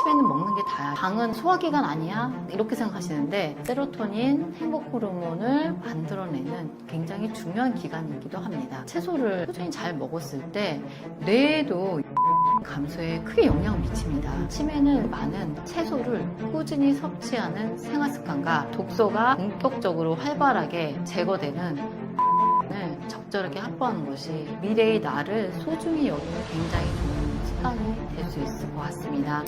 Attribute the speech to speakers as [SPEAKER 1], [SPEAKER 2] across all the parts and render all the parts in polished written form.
[SPEAKER 1] 치매는 먹는 게 다야. 당은 소화기관 아니야? 이렇게 생각하시는데 세로토닌, 행복 호르몬을 만들어내는 굉장히 중요한 기관이기도 합니다. 채소를 꾸준히 잘 먹었을 때 뇌에도 감소에 크게 영향을 미칩니다. 치매는 많은 채소를 꾸준히 섭취하는 생활 습관과 독소가 본격적으로 활발하게 제거되는 적절하게 확보하는 것이 미래의 나를 소중히 여기는 굉장히 좋은 습관이 될 수 있을 것 같습니다.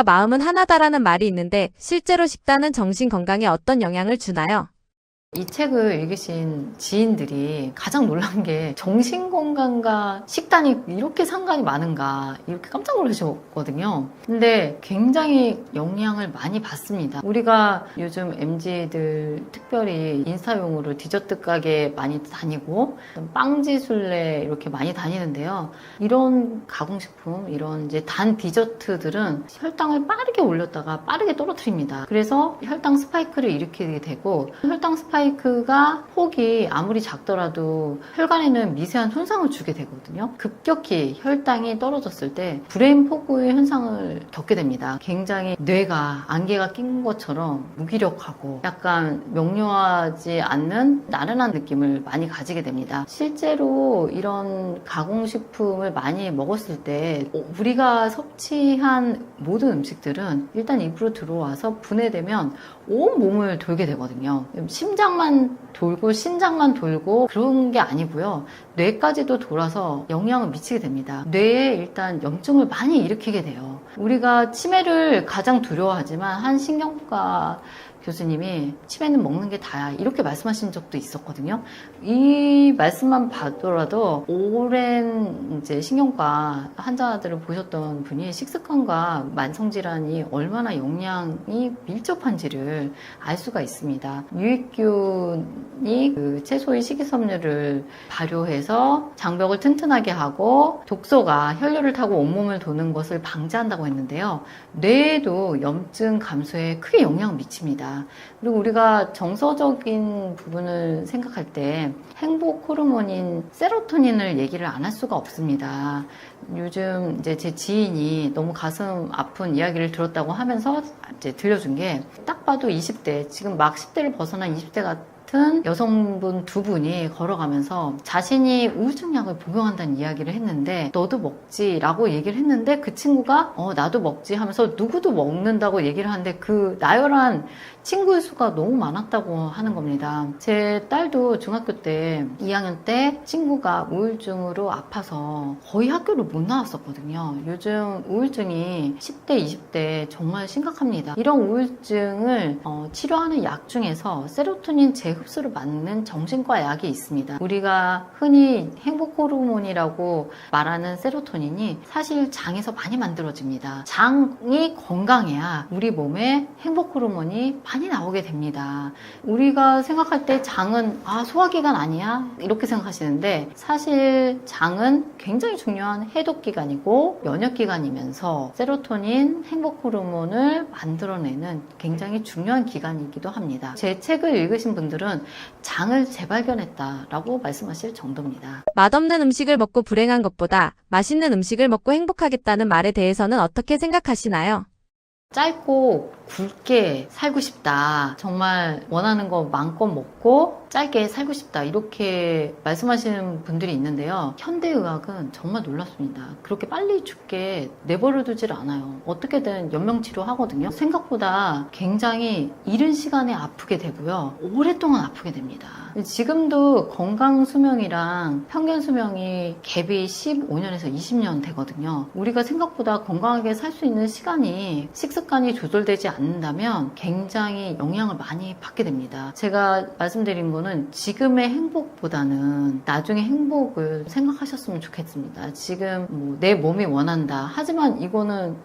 [SPEAKER 2] 마음은 하나다라는 말이 있는데 실제로 식단은 정신 건강에 어떤 영향을 주나요?
[SPEAKER 1] 이 책을 읽으신 지인들이 가장 놀란 게 정신건강과 식단이 이렇게 상관이 많은가 이렇게 깜짝 놀라셨거든요. 근데 굉장히 영향을 많이 받습니다. 우리가 요즘 MZ들 특별히 인스타용으로 디저트 가게 많이 다니고 빵지술래 이렇게 많이 다니는데요. 이런 가공식품, 이런 이제 단 디저트들은 혈당을 빠르게 올렸다가 빠르게 떨어뜨립니다. 그래서 혈당 스파이크를 일으키게 되고 혈당 스파이크가 폭이 아무리 작더라도 혈관에는 미세한 손상을 주게 되거든요. 급격히 혈당이 떨어졌을 때 브레인 포그의 현상을 겪게 됩니다. 굉장히 뇌가 안개가 낀 것처럼 무기력하고 약간 명료하지 않는 나른한 느낌을 많이 가지게 됩니다. 실제로 이런 가공식품을 많이 먹었을 때 우리가 섭취한 모든 음식들은 일단 입으로 들어와서 분해되면 온 몸을 돌게 되거든요. 심장만 돌고 신장만 돌고 그런 게 아니고요. 뇌까지도 돌아서 영향을 미치게 됩니다. 뇌에 일단 염증을 많이 일으키게 돼요. 우리가 치매를 가장 두려워하지만 한 신경과 교수님이 치매는 먹는 게 다야 이렇게 말씀하신 적도 있었거든요. 이 말씀만 봐더라도 오랜 이제 신경과 환자들을 보셨던 분이 식습관과 만성질환이 얼마나 영향이 밀접한지를 알 수가 있습니다. 유익균이 그 채소의 식이섬유를 발효해서 장벽을 튼튼하게 하고 독소가 혈류를 타고 온몸을 도는 것을 방지한다고 했는데요. 뇌에도 염증 감소에 크게 영향을 미칩니다. 그리고 우리가 정서적인 부분을 생각할 때 행복 호르몬인 세로토닌을 얘기를 안 할 수가 없습니다. 요즘 이제 제 지인이 너무 가슴 아픈 이야기를 들었다고 하면서 이제 들려준 게 딱 봐도 20대, 지금 막 10대를 벗어난 20대 같은 여성분 두 분이 걸어가면서 자신이 우울증 약을 복용한다는 이야기를 했는데 너도 먹지 라고 얘기를 했는데 그 친구가 나도 먹지 하면서 누구도 먹는다고 얘기를 하는데 그 나열한 친구의 수가 너무 많았다고 하는 겁니다. 제 딸도 중학교 때 2학년 때 친구가 우울증으로 아파서 거의 학교를 못 나왔었거든요. 요즘 우울증이 10대, 20대 정말 심각합니다. 이런 우울증을 치료하는 약 중에서 세로토닌 재흡수를 막는 정신과 약이 있습니다. 우리가 흔히 행복 호르몬이라고 말하는 세로토닌이 사실 장에서 많이 만들어집니다. 장이 건강해야 우리 몸에 행복 호르몬이 많이 나오게 됩니다. 우리가 생각할 때 장은 소화기관 아니야? 이렇게 생각하시는데 사실 장은 굉장히 중요한 해독기관이고 면역기관이면서 세로토닌, 행복 호르몬을 만들어내는 굉장히 중요한 기관이기도 합니다. 제 책을 읽으신 분들은 장을 재발견했다라고 말씀하실 정도입니다.
[SPEAKER 2] 맛없는 음식을 먹고 불행한 것보다 맛있는 음식을 먹고 행복하겠다는 말에 대해서는 어떻게 생각하시나요?
[SPEAKER 1] 짧고 굵게 살고 싶다. 정말 원하는 거 마음껏 먹고 짧게 살고 싶다. 이렇게 말씀하시는 분들이 있는데요. 현대의학은 정말 놀랍습니다. 그렇게 빨리 죽게 내버려 두질 않아요. 어떻게든 연명치료 하거든요. 생각보다 굉장히 이른 시간에 아프게 되고요. 오랫동안 아프게 됩니다. 지금도 건강 수명이랑 평균 수명이 갭이 15년에서 20년 되거든요. 우리가 생각보다 건강하게 살 수 있는 시간이 식습관이 조절되지 않는다면 굉장히 영향을 많이 받게 됩니다. 제가 말씀드린 거는 지금의 행복보다는 나중의 행복을 생각하셨으면 좋겠습니다. 지금 내 몸이 원한다. 하지만 이거는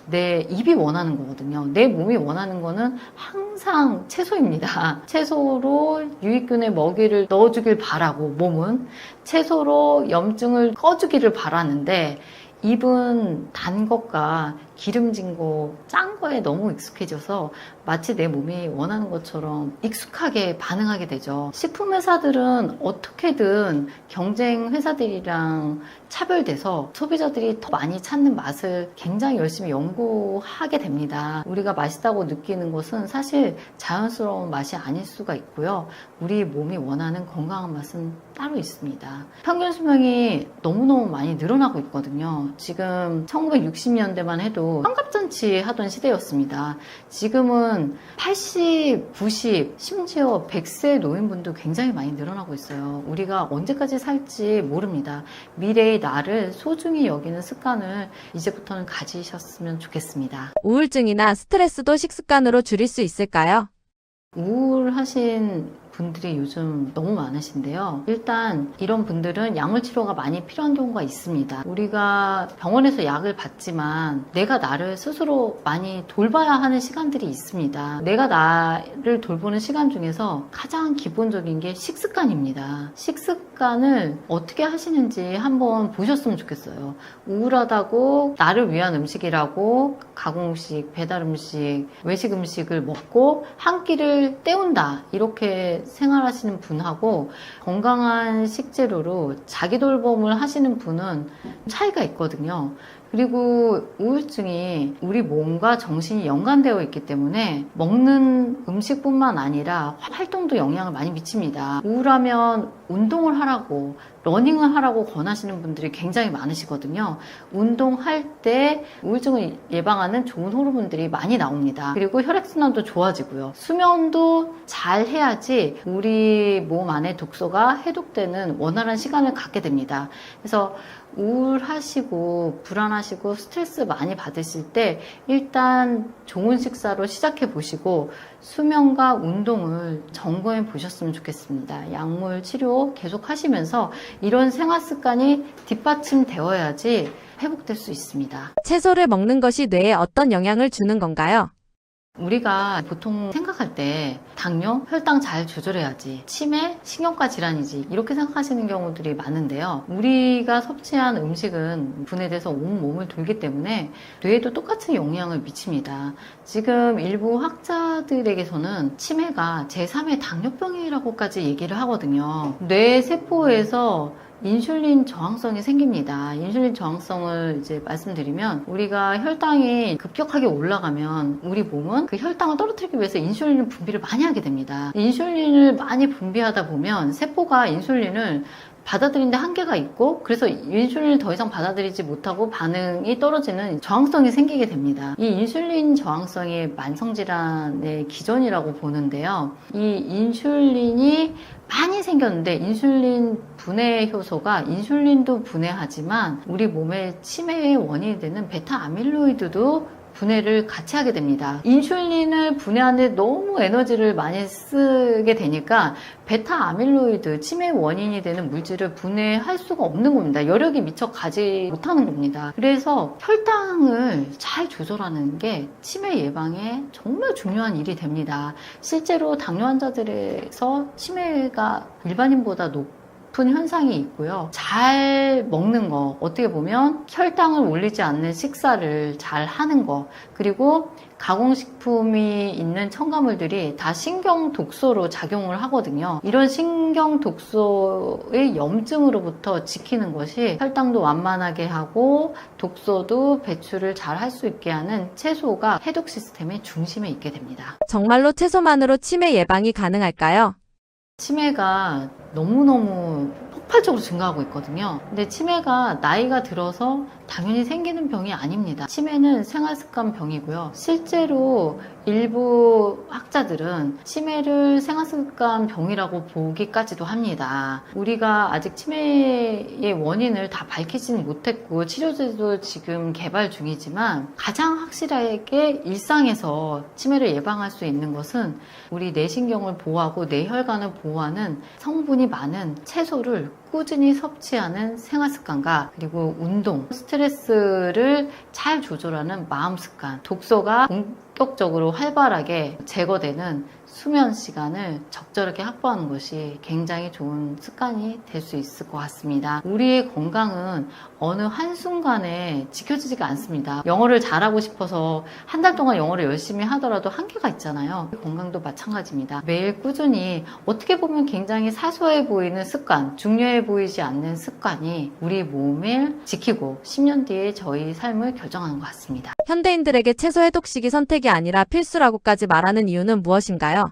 [SPEAKER 1] 내 입이 원하는 거거든요. 내 몸이 원하는 거는 항상 채소입니다. 채소로 유익균의 먹이를 넣어주길 바라고 몸은 채소로 염증을 꺼주기를 바라는데 입은 단 것과 기름진 거, 짠 거에 너무 익숙해져서 마치 내 몸이 원하는 것처럼 익숙하게 반응하게 되죠. 식품 회사들은 어떻게든 경쟁 회사들이랑 차별돼서 소비자들이 더 많이 찾는 맛을 굉장히 열심히 연구하게 됩니다. 우리가 맛있다고 느끼는 것은 사실 자연스러운 맛이 아닐 수가 있고요. 우리 몸이 원하는 건강한 맛은 따로 있습니다. 평균 수명이 너무너무 많이 늘어나고 있거든요. 지금 1960년대만 해도 환갑잔치 하던 시대였습니다. 지금은 80, 90, 심지어 100세 노인분도 굉장히 많이 늘어나고 있어요. 우리가 언제까지 살지 모릅니다. 미래의 나를 소중히 여기는 습관을 이제부터는 가지셨으면 좋겠습니다.
[SPEAKER 2] 우울증이나 스트레스도 식습관으로 줄일 수 있을까요?
[SPEAKER 1] 우울하신 분들이 요즘 너무 많으신데요. 일단 이런 분들은 약물 치료가 많이 필요한 경우가 있습니다. 우리가 병원에서 약을 받지만 내가 나를 스스로 많이 돌봐야 하는 시간들이 있습니다. 내가 나를 돌보는 시간 중에서 가장 기본적인 게 식습관입니다. 식습관을 어떻게 하시는지 한번 보셨으면 좋겠어요. 우울하다고 나를 위한 음식이라고 가공음식, 배달음식, 외식 음식을 먹고 한 끼를 때운다. 이렇게 생활하시는 분하고 건강한 식재료로 자기 돌봄을 하시는 분은 차이가 있거든요. 그리고 우울증이 우리 몸과 정신이 연관되어 있기 때문에 먹는 음식뿐만 아니라 활동도 영향을 많이 미칩니다. 우울하면 운동을 하라고, 러닝을 하라고 권하시는 분들이 굉장히 많으시거든요. 운동할 때 우울증을 예방하는 좋은 호르몬들이 많이 나옵니다. 그리고 혈액순환도 좋아지고요. 수면도 잘 해야지 우리 몸 안에 독소가 해독되는 원활한 시간을 갖게 됩니다. 그래서 우울하시고 불안하시고 스트레스 많이 받으실 때 일단 좋은 식사로 시작해 보시고 수면과 운동을 점검해 보셨으면 좋겠습니다. 약물 치료 계속 하시면서 이런 생활 습관이 뒷받침되어야지 회복될 수 있습니다.
[SPEAKER 2] 채소를 먹는 것이 뇌에 어떤 영향을 주는 건가요?
[SPEAKER 1] 우리가 보통 생각할 때 당뇨, 혈당 잘 조절해야지, 치매, 신경과 질환이지 이렇게 생각하시는 경우들이 많은데요. 우리가 섭취한 음식은 분해돼서 온 몸을 돌기 때문에 뇌에도 똑같은 영향을 미칩니다. 지금 일부 학자들에게서는 치매가 제3의 당뇨병이라고까지 얘기를 하거든요. 뇌 세포에서 인슐린 저항성이 생깁니다. 인슐린 저항성을 이제 말씀드리면 우리가 혈당이 급격하게 올라가면 우리 몸은 그 혈당을 떨어뜨리기 위해서 인슐린 분비를 많이 하게 됩니다. 인슐린을 많이 분비하다 보면 세포가 인슐린을 받아들이는데 한계가 있고 그래서 인슐린을 더 이상 받아들이지 못하고 반응이 떨어지는 저항성이 생기게 됩니다. 이 인슐린 저항성이 만성질환의 기전이라고 보는데요. 이 인슐린이 많이 생겼는데 인슐린 분해 효소가 인슐린도 분해하지만 우리 몸의 치매의 원인이 되는 베타 아밀로이드도 분해를 같이 하게 됩니다. 인슐린을 분해하는데 너무 에너지를 많이 쓰게 되니까 베타 아밀로이드, 치매 원인이 되는 물질을 분해할 수가 없는 겁니다. 여력이 미처 가지 못하는 겁니다. 그래서 혈당을 잘 조절하는 게 치매 예방에 정말 중요한 일이 됩니다. 실제로 당뇨 환자들에서 치매가 일반인보다 높은 현상이 있고요. 잘 먹는 거, 어떻게 보면 혈당을 올리지 않는 식사를 잘 하는 거, 그리고 가공식품이 있는 첨가물들이 다 신경 독소로 작용을 하거든요. 이런 신경 독소의 염증으로부터 지키는 것이 혈당도 완만하게 하고 독소도 배출을 잘 할 수 있게 하는 채소가 해독 시스템의 중심에 있게 됩니다.
[SPEAKER 2] 정말로 채소만으로 치매 예방이 가능할까요?
[SPEAKER 1] 치매가 너무너무 폭발적으로 증가하고 있거든요. 근데 치매가 나이가 들어서 당연히 생기는 병이 아닙니다. 치매는 생활습관 병이고요. 실제로 일부 학자들은 치매를 생활습관 병이라고 보기까지도 합니다. 우리가 아직 치매의 원인을 다 밝히지는 못했고 치료제도 지금 개발 중이지만 가장 확실하게 일상에서 치매를 예방할 수 있는 것은 우리 뇌신경을 보호하고 뇌혈관을 보호하는 성분이 많은 채소를 꾸준히 섭취하는 생활습관과 그리고 운동, 스트레스를 잘 조절하는 마음습관, 독소가 본격적으로 활발하게 제거되는 수면 시간을 적절하게 확보하는 것이 굉장히 좋은 습관이 될 수 있을 것 같습니다. 우리의 건강은 어느 한순간에 지켜지지가 않습니다. 영어를 잘하고 싶어서 한 달 동안 영어를 열심히 하더라도 한계가 있잖아요. 건강도 마찬가지입니다. 매일 꾸준히 어떻게 보면 굉장히 사소해 보이는 습관, 중요해 보이지 않는 습관이 우리 몸을 지키고 10년 뒤에 저희 삶을 결정하는 것 같습니다.
[SPEAKER 2] 현대인들에게 채소 해독식이 선택이 아니라 필수라고까지 말하는 이유는 무엇인가요?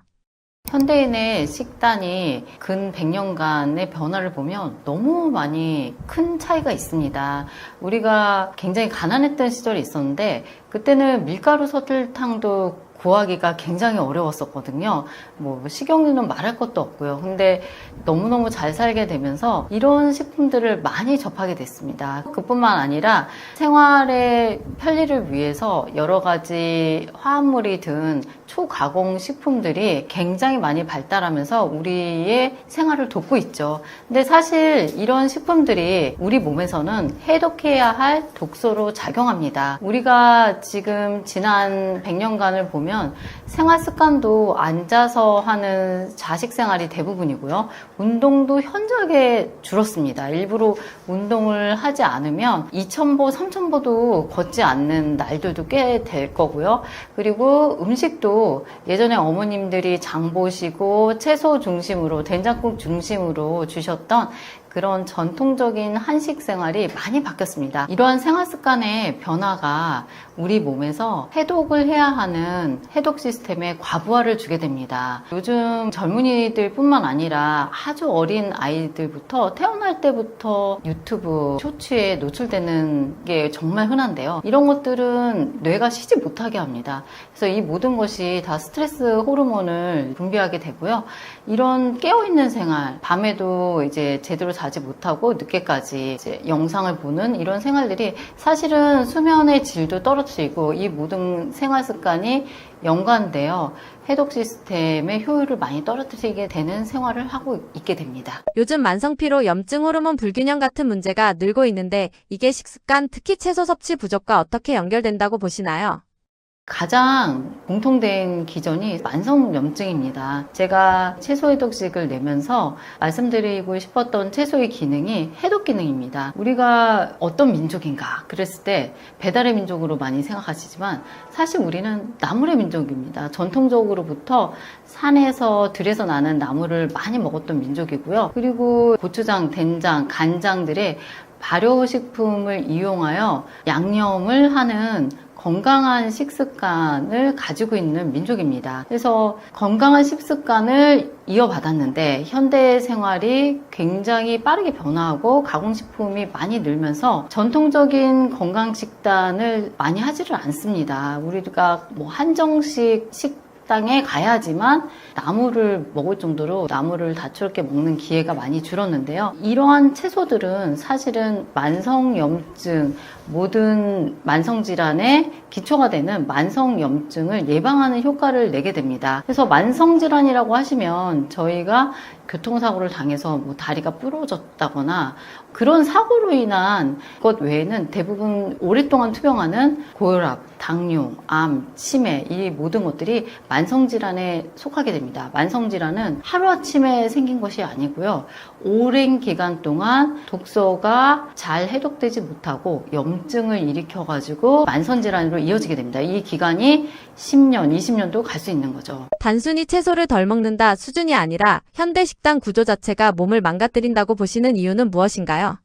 [SPEAKER 1] 현대인의 식단이 근 100년간의 변화를 보면 너무 많이 큰 차이가 있습니다. 우리가 굉장히 가난했던 시절이 있었는데 그때는 밀가루 설탕도 구하기가 굉장히 어려웠었거든요. 뭐 식용유는 말할 것도 없고요. 근데 너무너무 잘 살게 되면서 이런 식품들을 많이 접하게 됐습니다. 그뿐만 아니라 생활의 편리를 위해서 여러 가지 화합물이 든 초가공 식품들이 굉장히 많이 발달하면서 우리의 생활을 돕고 있죠. 근데 사실 이런 식품들이 우리 몸에서는 해독해야 할 독소로 작용합니다. 우리가 지금 지난 100년간을 보면 생활 습관도 앉아서 하는 자식 생활이 대부분이고요. 운동도 현저하게 줄었습니다. 일부러 운동을 하지 않으면 2,000보, 3,000보도 걷지 않는 날들도 꽤 될 거고요. 그리고 음식도 예전에 어머님들이 장 보시고 채소 중심으로, 된장국 중심으로 주셨던 그런 전통적인 한식 생활이 많이 바뀌었습니다. 이러한 생활 습관의 변화가 우리 몸에서 해독을 해야 하는 해독 시스템에 과부하를 주게 됩니다. 요즘 젊은이들 뿐만 아니라 아주 어린 아이들부터 태어날 때부터 유튜브 쇼츠에 노출되는 게 정말 흔한데요. 이런 것들은 뇌가 쉬지 못하게 합니다. 그래서 이 모든 것이 다 스트레스 호르몬을 분비하게 되고요. 이런 깨어있는 생활, 밤에도 이제 제대로 자지 못하고 늦게까지 이제 영상을 보는 이런 생활들이 사실은 수면의 질도 떨어뜨리고 이 모든 생활 습관이 연관되어 해독 시스템의 효율을 많이 떨어뜨리게 되는 생활을 하고 있게 됩니다.
[SPEAKER 2] 요즘 만성피로, 염증, 호르몬 불균형 같은 문제가 늘고 있는데 이게 식습관, 특히 채소 섭취 부족과 어떻게 연결된다고 보시나요?
[SPEAKER 1] 가장 공통된 기전이 만성염증입니다. 제가 채소 해독식을 내면서 말씀드리고 싶었던 채소의 기능이 해독 기능입니다. 우리가 어떤 민족인가 그랬을 때 배달의 민족으로 많이 생각하시지만 사실 우리는 나물의 민족입니다. 전통적으로부터 산에서 들에서 나는 나물을 많이 먹었던 민족이고요. 그리고 고추장, 된장, 간장들의 발효식품을 이용하여 양념을 하는 건강한 식습관을 가지고 있는 민족입니다. 그래서 건강한 식습관을 이어받았는데 현대 생활이 굉장히 빠르게 변화하고 가공식품이 많이 늘면서 전통적인 건강식단을 많이 하지를 않습니다. 우리가 뭐 한정식 식당에 가야지만 나물을 먹을 정도로 나물을 다채롭게 먹는 기회가 많이 줄었는데요. 이러한 채소들은 사실은 만성염증, 모든 만성질환의 기초가 되는 만성염증을 예방하는 효과를 내게 됩니다. 그래서 만성질환이라고 하시면 저희가 교통사고를 당해서 뭐 다리가 부러졌다거나 그런 사고로 인한 것 외에는 대부분 오랫동안 투병하는 고혈압, 당뇨, 암, 치매 이 모든 것들이 만성질환에 속하게 됩니다. 만성질환은 하루아침에 생긴 것이 아니고요. 오랜 기간 동안 독소가 잘 해독되지 못하고 염증을 일으켜가지고 만성질환으로 이어지게 됩니다. 이 기간이 10년, 20년도 갈 수 있는 거죠.
[SPEAKER 2] 단순히 채소를 덜 먹는다 수준이 아니라 현대 식단 구조 자체가 몸을 망가뜨린다고 보시는 이유는 무엇인가요?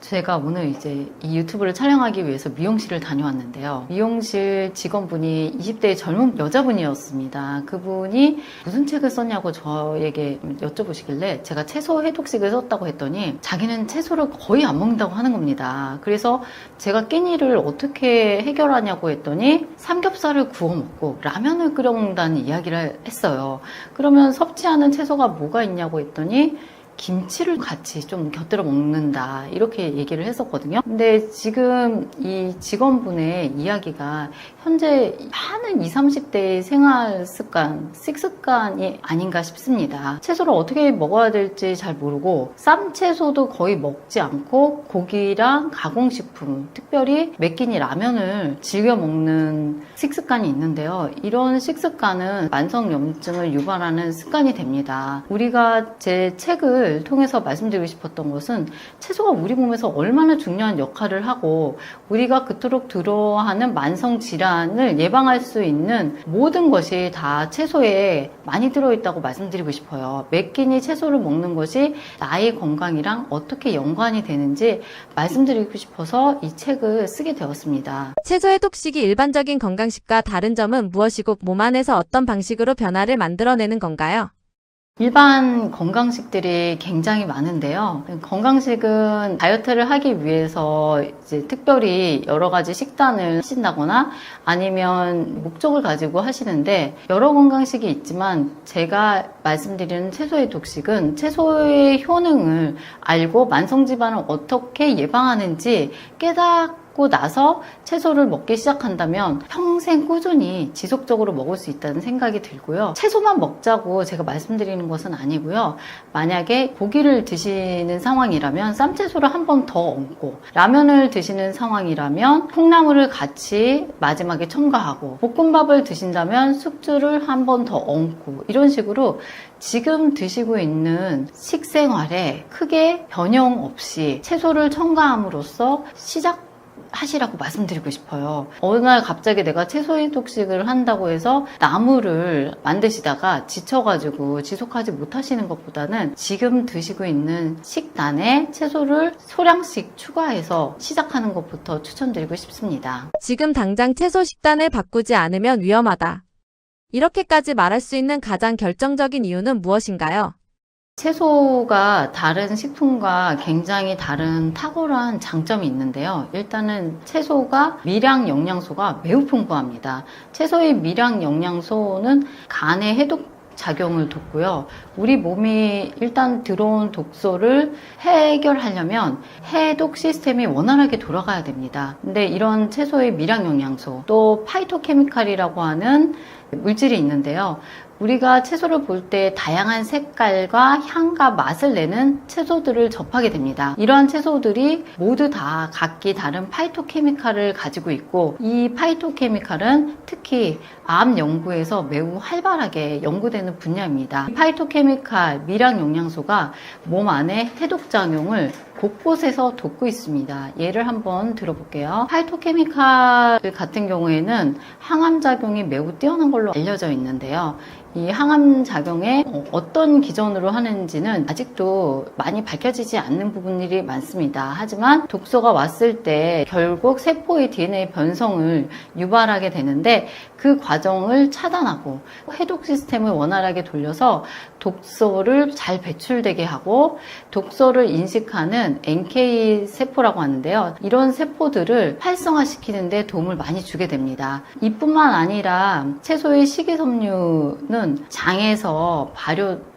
[SPEAKER 1] 제가 오늘 이제 이 유튜브를 촬영하기 위해서 미용실을 다녀왔는데요. 미용실 직원분이 20대의 젊은 여자분이었습니다. 그분이 무슨 책을 썼냐고 저에게 여쭤보시길래 제가 채소 해독식을 썼다고 했더니 자기는 채소를 거의 안 먹는다고 하는 겁니다. 그래서 제가 끼니를 어떻게 해결하냐고 했더니 삼겹살을 구워 먹고 라면을 끓여 먹는다는 이야기를 했어요. 그러면 섭취하는 채소가 뭐가 있냐고 했더니 김치를 같이 좀 곁들여 먹는다 이렇게 얘기를 했었거든요. 근데 지금 이 직원분의 이야기가 현재 많은 20, 30대의 생활 습관, 식습관이 아닌가 싶습니다. 채소를 어떻게 먹어야 될지 잘 모르고 쌈 채소도 거의 먹지 않고 고기랑 가공식품, 특별히 매끼니 라면을 즐겨 먹는 식습관이 있는데요. 이런 식습관은 만성염증을 유발하는 습관이 됩니다. 우리가 제 책을 통해서 말씀드리고 싶었던 것은 채소가 우리 몸에서 얼마나 중요한 역할을 하고 우리가 그토록 두려워하는 만성질환을 예방할 수 있는 모든 것이 다 채소에 많이 들어있다고 말씀드리고 싶어요. 매 끼니 채소를 먹는 것이 나의 건강이랑 어떻게 연관이 되는지 말씀드리고 싶어서 이 책을 쓰게 되었습니다.
[SPEAKER 2] 채소 해독식이 일반적인 건강식과 다른 점은 무엇이고 몸 안에서 어떤 방식으로 변화를 만들어내는 건가요?
[SPEAKER 1] 일반 건강식들이 굉장히 많은데요. 건강식은 다이어트를 하기 위해서 이제 특별히 여러 가지 식단을 하신다거나 아니면 목적을 가지고 하시는데 여러 건강식이 있지만 제가 말씀드리는 채소의 독식은 채소의 효능을 알고 만성질환을 어떻게 예방하는지 깨닫고 나서 채소를 먹기 시작한다면 평생 꾸준히 지속적으로 먹을 수 있다는 생각이 들고요. 채소만 먹자고 제가 말씀드리는 것은 아니고요. 만약에 고기를 드시는 상황이라면 쌈채소를 한 번 더 얹고 라면을 드시는 상황이라면 콩나물을 같이 마지막에 첨가하고 볶음밥을 드신다면 숙주를 한 번 더 얹고 이런 식으로 지금 드시고 있는 식생활에 크게 변형 없이 채소를 첨가함으로써 하시라고 말씀드리고 싶어요. 어느 날 갑자기 내가 채소 해독식을 한다고 해서 나물을 만드시다가 지쳐가지고 지속하지 못하시는 것보다는 지금 드시고 있는 식단에 채소를 소량씩 추가해서 시작하는 것부터 추천드리고 싶습니다.
[SPEAKER 2] 지금 당장 채소 식단을 바꾸지 않으면 위험하다. 이렇게까지 말할 수 있는 가장 결정적인 이유는 무엇인가요?
[SPEAKER 1] 채소가 다른 식품과 굉장히 다른 탁월한 장점이 있는데요. 일단은 채소가 미량 영양소가 매우 풍부합니다. 채소의 미량 영양소는 간의 해독 작용을 돕고요. 우리 몸이 일단 들어온 독소를 해결하려면 해독 시스템이 원활하게 돌아가야 됩니다. 근데 이런 채소의 미량 영양소, 또 파이토케미칼이라고 하는 물질이 있는데요. 우리가 채소를 볼 때 다양한 색깔과 향과 맛을 내는 채소들을 접하게 됩니다. 이러한 채소들이 모두 다 각기 다른 파이토케미칼을 가지고 있고 이 파이토케미칼은 특히 암 연구에서 매우 활발하게 연구되는 분야입니다. 이 파이토케미칼, 미량 영양소가 몸 안에 해독작용을 곳곳에서 돕고 있습니다. 예를 한번 들어볼게요. 파이토케미칼 같은 경우에는 항암작용이 매우 뛰어난 걸로 알려져 있는데요. 이 항암작용에 어떤 기전으로 하는지는 아직도 많이 밝혀지지 않는 부분들이 많습니다. 하지만 독소가 왔을 때 결국 세포의 DNA 변성을 유발하게 되는데 그 과정을 차단하고 해독 시스템을 원활하게 돌려서 독소를 잘 배출되게 하고 독소를 인식하는 NK 세포라고 하는데요. 이런 세포들을 활성화시키는 데 도움을 많이 주게 됩니다. 이뿐만 아니라 채소의 식이섬유는 장에서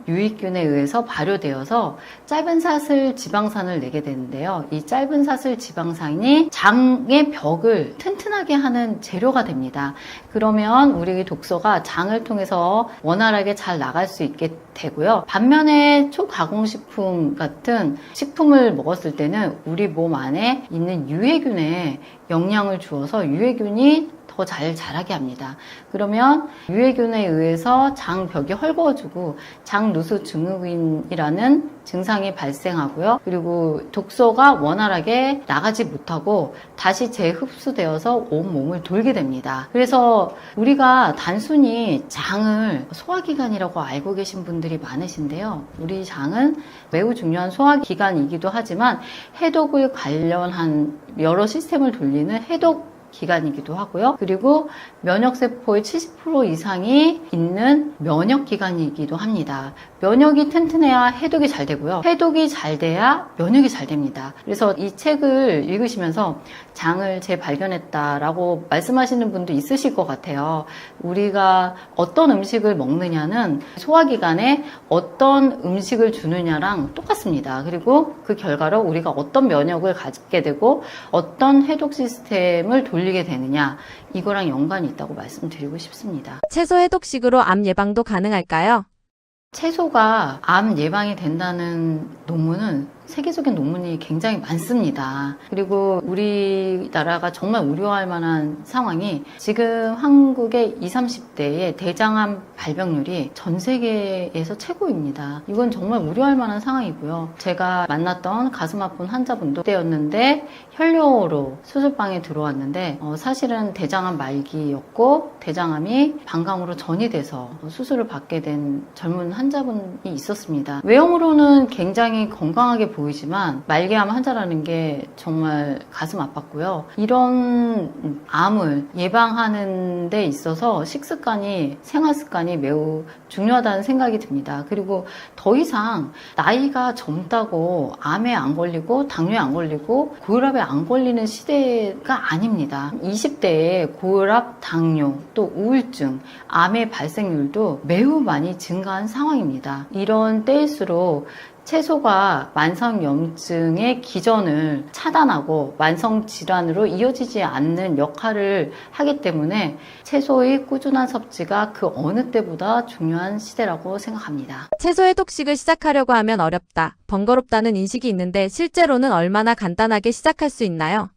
[SPEAKER 1] 유익균에 의해서 발효되어서 짧은 사슬 지방산을 내게 되는데요. 이 짧은 사슬 지방산이 장의 벽을 튼튼하게 하는 재료가 됩니다. 그러면 우리 독소가 장을 통해서 원활하게 잘 나갈 수 있게 되고요. 반면에 초가공식품 같은 식품을 먹었을 때는 우리 몸 안에 있는 유해균에 영향을 주어서 유해균이 더 잘 자라게 합니다. 그러면 유해균에 의해서 장벽이 헐거워지고 장누수 증후군이라는 증상이 발생하고요. 그리고 독소가 원활하게 나가지 못하고 다시 재흡수되어서 온몸을 돌게 됩니다. 그래서 우리가 단순히 장을 소화기관이라고 알고 계신 분들이 많으신데요. 우리 장은 매우 중요한 소화기관이기도 하지만 해독을 관련한 여러 시스템을 돌리는 해독 기관이기도 하고요. 그리고 면역세포의 70% 이상이 있는 면역기관이기도 합니다. 면역이 튼튼해야 해독이 잘 되고요. 해독이 잘 돼야 면역이 잘 됩니다. 그래서 이 책을 읽으시면서 장을 재발견했다라고 말씀하시는 분도 있으실 것 같아요. 우리가 어떤 음식을 먹느냐는 소화기관에 어떤 음식을 주느냐랑 똑같습니다. 그리고 그 결과로 우리가 어떤 면역을 갖게 되고 어떤 해독 시스템을 돌리게 되느냐, 이거랑 연관이 있다고 말씀드리고 싶습니다.
[SPEAKER 2] 채소 해독식으로 암 예방도 가능할까요?
[SPEAKER 1] 채소가 암 예방이 된다는 논문은 세계적인 논문이 굉장히 많습니다. 그리고 우리나라가 정말 우려할 만한 상황이 지금 한국의 20, 30대의 대장암 발병률이 전 세계에서 최고입니다. 이건 정말 우려할 만한 상황이고요. 제가 만났던 가슴 아픈 환자분도 그때였는데 혈뇨로 수술방에 들어왔는데 사실은 대장암 말기였고 대장암이 방광으로 전이 돼서 수술을 받게 된 젊은 환자분이 있었습니다. 외형으로는 굉장히 건강하게 보이지만 말기암 환자라는 게 정말 가슴 아팠고요. 이런 암을 예방하는 데 있어서 식습관이, 생활습관이 매우 중요하다는 생각이 듭니다. 그리고 더 이상 나이가 젊다고 암에 안 걸리고 당뇨에 안 걸리고 고혈압에 안 걸리는 시대가 아닙니다. 20대에 고혈압, 당뇨, 또 우울증, 암의 발생률도 매우 많이 증가한 상황입니다. 이런 때일수록 채소가 만성염증의 기전을 차단하고 만성질환으로 이어지지 않는 역할을 하기 때문에 채소의 꾸준한 섭취가 그 어느 때보다 중요한 시대라고 생각합니다.
[SPEAKER 2] 채소 해독식을 시작하려고 하면 어렵다, 번거롭다는 인식이 있는데 실제로는 얼마나 간단하게 시작할 수 있나요?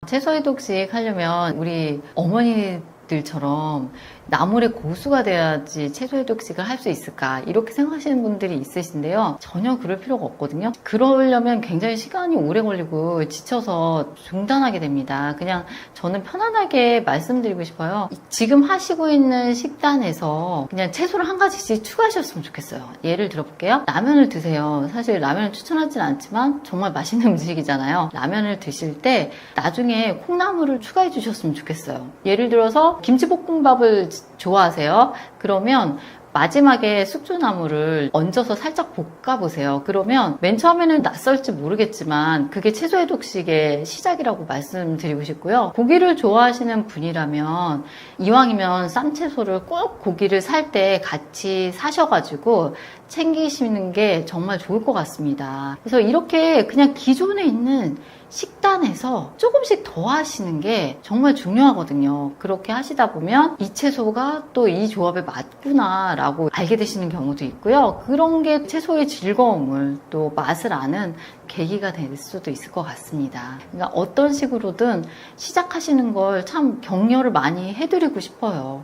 [SPEAKER 1] 채소 해독식 하려면 우리 어머니들처럼 나물의 고수가 돼야지 채소 해독식을 할 수 있을까, 이렇게 생각하시는 분들이 있으신데요. 전혀 그럴 필요가 없거든요. 그러려면 굉장히 시간이 오래 걸리고 지쳐서 중단하게 됩니다. 그냥 저는 편안하게 말씀드리고 싶어요. 지금 하시고 있는 식단에서 그냥 채소를 한 가지씩 추가하셨으면 좋겠어요. 예를 들어볼게요. 라면을 드세요. 사실 라면을 추천하진 않지만 정말 맛있는 음식이잖아요. 라면을 드실 때 나중에 콩나물을 추가해 주셨으면 좋겠어요. 예를 들어서 김치볶음밥을 좋아하세요? 그러면 마지막에 숙주나물을 얹어서 살짝 볶아보세요. 그러면 맨 처음에는 낯설지 모르겠지만 그게 채소 해독식의 시작이라고 말씀드리고 싶고요. 고기를 좋아하시는 분이라면 이왕이면 쌈채소를 꼭 고기를 살 때 같이 사셔가지고 챙기시는 게 정말 좋을 것 같습니다. 그래서 이렇게 그냥 기존에 있는 식단에서 조금씩 더 하시는 게 정말 중요하거든요. 그렇게 하시다 보면 이 채소가 또 이 조합에 맞구나 라고 알게 되시는 경우도 있고요. 그런 게 채소의 즐거움을 또 맛을 아는 계기가 될 수도 있을 것 같습니다. 그러니까 어떤 식으로든 시작하시는 걸 참 격려를 많이 해드리고 싶어요.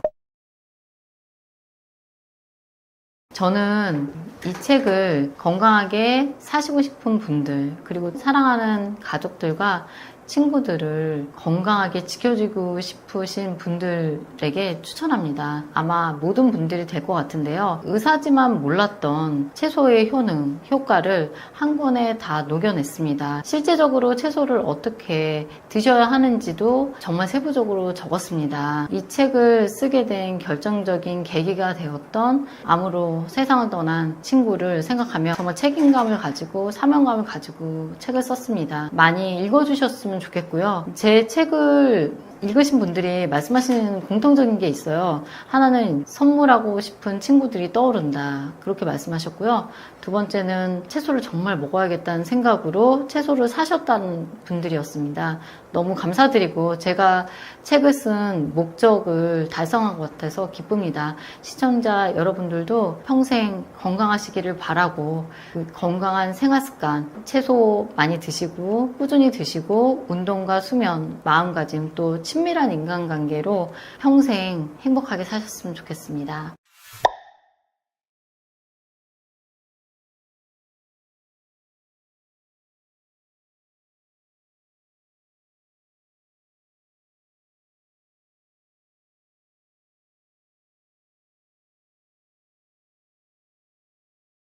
[SPEAKER 1] 저는 이 책을 건강하게 사시고 싶은 분들, 그리고 사랑하는 가족들과 친구들을 건강하게 지켜주고 싶으신 분들에게 추천합니다. 아마 모든 분들이 될 것 같은데요. 의사지만 몰랐던 채소의 효능, 효과를 한 권에 다 녹여냈습니다. 실제적으로 채소를 어떻게 드셔야 하는지도 정말 세부적으로 적었습니다. 이 책을 쓰게 된 결정적인 계기가 되었던 암으로 세상을 떠난 친구를 생각하며 정말 책임감을 가지고 사명감을 가지고 책을 썼습니다. 많이 읽어주셨으면 좋겠고요. 제 책을 읽으신 분들이 말씀하시는 공통적인 게 있어요. 하나는 선물하고 싶은 친구들이 떠오른다, 그렇게 말씀하셨고요. 두 번째는 채소를 정말 먹어야겠다는 생각으로 채소를 사셨다는 분들이었습니다. 너무 감사드리고 제가 책을 쓴 목적을 달성한 것 같아서 기쁩니다. 시청자 여러분들도 평생 건강하시기를 바라고, 그 건강한 생활습관, 채소 많이 드시고 꾸준히 드시고 운동과 수면, 마음가짐, 또 친밀한 인간관계로 평생 행복하게 사셨으면 좋겠습니다.